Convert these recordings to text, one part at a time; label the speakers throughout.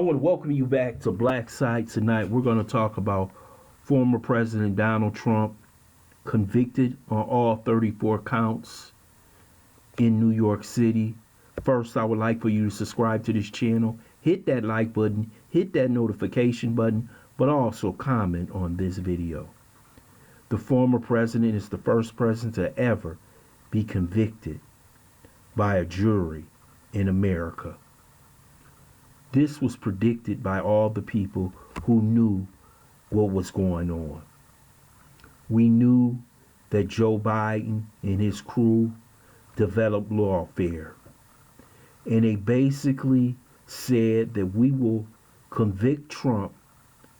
Speaker 1: want to welcome you back to BLACKSITE. Tonight we're going to talk about former President Donald Trump convicted on all 34 counts in New York City. First, I would like for you to subscribe to this channel, hit that like button, hit that notification button, but also comment on this video. The former president is the first president to ever be convicted by a jury in America. This was predicted by all the people who knew what was going on. We knew that Joe Biden and his crew developed lawfare. And they basically said that we will convict Trump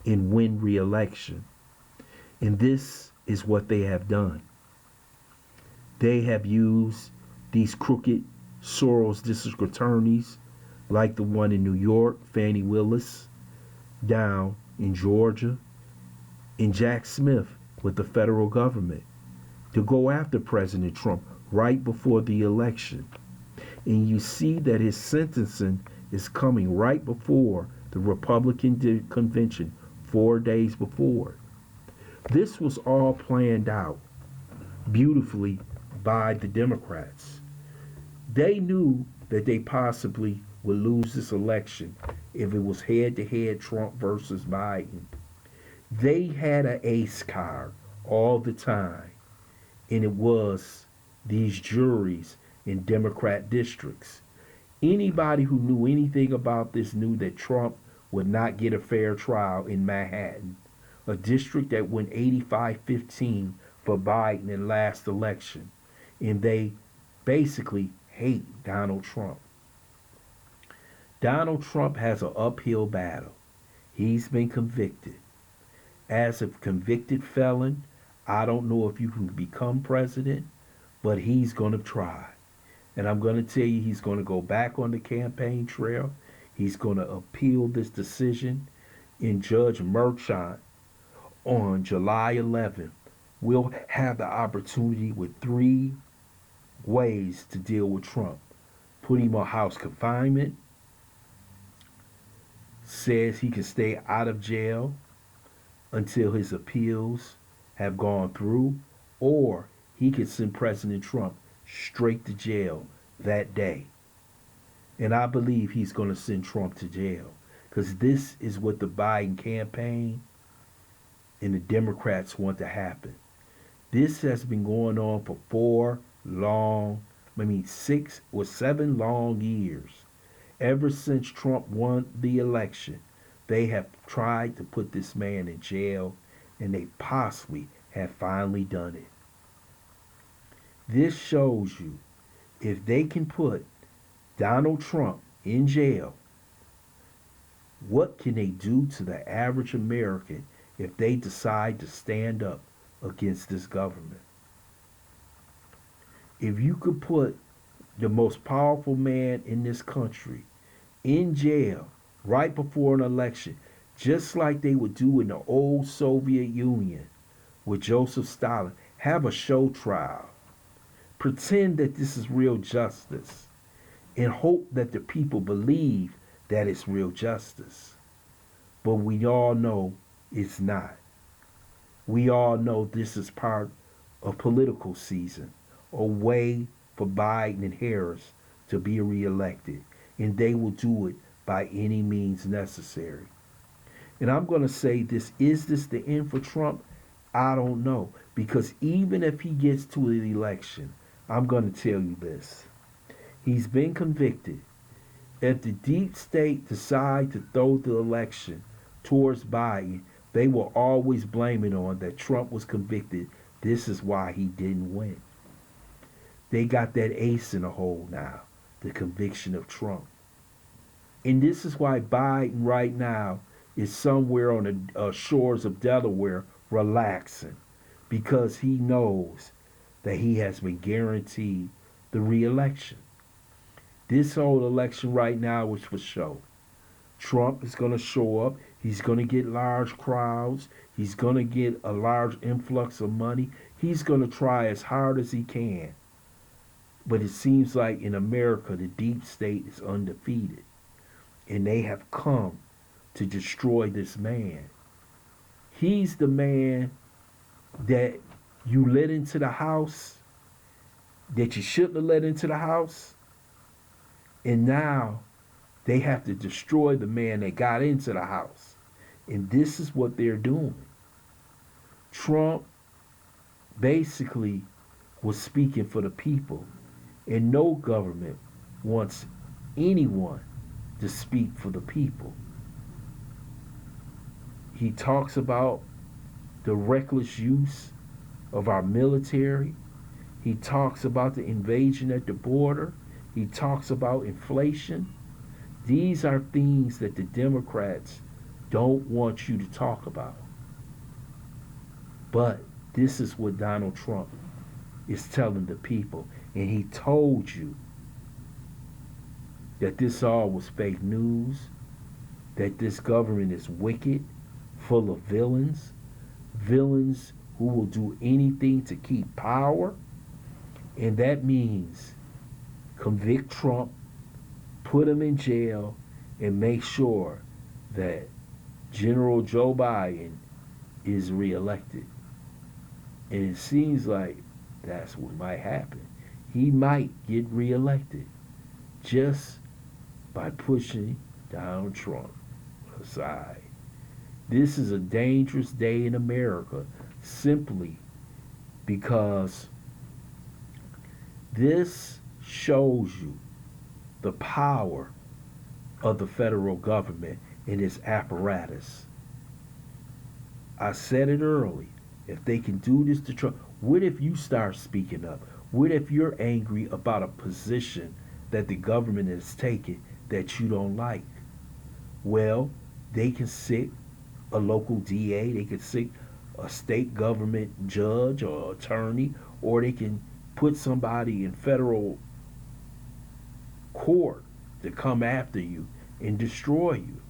Speaker 1: and win re-election. And this is what they have done. They have used these crooked Soros district attorneys like the one in New York, Fannie Willis, down in Georgia, and Jack Smith with the federal government to go after President Trump right before the election. And you see that his sentencing is coming right before the Republican convention, 4 days before. This was all planned out beautifully by the Democrats. They knew that they possibly would lose this election if it was head-to-head Trump versus Biden. They had an ace card all the time, and it was these juries in Democrat districts. Anybody who knew anything about this knew that Trump would not get a fair trial in Manhattan, a district that went 85-15 for Biden in last election, and they basically hate Donald Trump. Donald Trump has an uphill battle. He's been convicted. As a convicted felon, I don't know if you can become president, but he's going to try. And I'm going to tell you, he's going to go back on the campaign trail. He's going to appeal this decision in Judge Merchant on July 11th. We'll have the opportunity with 3 ways to deal with Trump. Put him on house confinement, says he can stay out of jail until his appeals have gone through, or he could send President Trump straight to jail that day. And I believe he's going to send Trump to jail, because this is what the Biden campaign and the Democrats want to happen. This has been going on for 6 or 7 long years. Ever since Trump won the election, they have tried to put this man in jail, and they possibly have finally done it. This shows you, if they can put Donald Trump in jail, what can they do to the average American if they decide to stand up against this government? If you could put the most powerful man in this country in jail right before an election, just like they would do in the old Soviet Union with Joseph Stalin, have a show trial. Pretend that this is real justice and hope that the people believe that it's real justice. But we all know it's not. We all know this is part of political season, a way for Biden and Harris to be reelected, and they will do it by any means necessary. And I'm going to say this, is this the end for Trump? I don't know, because even if he gets to the election, I'm going to tell you this. He's been convicted. If the deep state decide to throw the election towards Biden, they will always blame it on that Trump was convicted. This is why he didn't win. They got that ace in the hole now, the conviction of Trump. And this is why Biden right now is somewhere on the shores of Delaware relaxing, because he knows that he has been guaranteed the re-election. This whole election right now is for show. Trump is going to show up. He's going to get large crowds. He's going to get a large influx of money. He's going to try as hard as he can. But it seems like in America, the deep state is undefeated. And they have come to destroy this man. He's the man that you let into the house that you shouldn't have let into the house. And now they have to destroy the man that got into the house. And this is what they're doing. Trump basically was speaking for the people. And no government wants anyone to speak for the people. He talks about the reckless use of our military. He talks about the invasion at the border. He talks about inflation. These are things that the Democrats don't want you to talk about. But this is what Donald Trump is telling the people. And he told you that this all was fake news, that this government is wicked, full of villains, villains who will do anything to keep power. And that means convict Trump, put him in jail, and make sure that General Joe Biden is reelected. And it seems like that's what might happen. He might get reelected just by pushing Donald Trump aside. This is a dangerous day in America simply because this shows you the power of the federal government and its apparatus. I said it early. If they can do this to Trump, what if you start speaking up? What if you're angry about a position that the government is taking that you don't like? Well, they can sit a local DA, they can sit a state government judge or attorney, or they can put somebody in federal court to come after you and destroy you.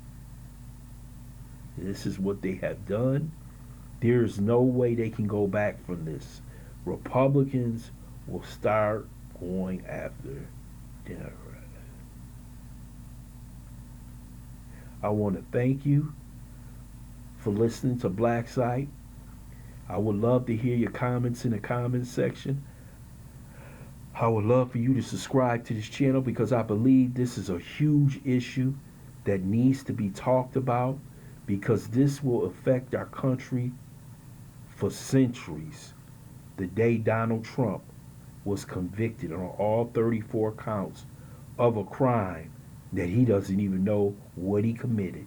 Speaker 1: This is what they have done. There is no way they can go back from this. Republicans will start going after Democrats. I want to thank you for listening to BLACKSITE. I would love to hear your comments in the comments section. I would love for you to subscribe to this channel because I believe this is a huge issue that needs to be talked about because this will affect our country for centuries. The day Donald Trump was convicted on all 34 counts of a crime that he doesn't even know what he committed.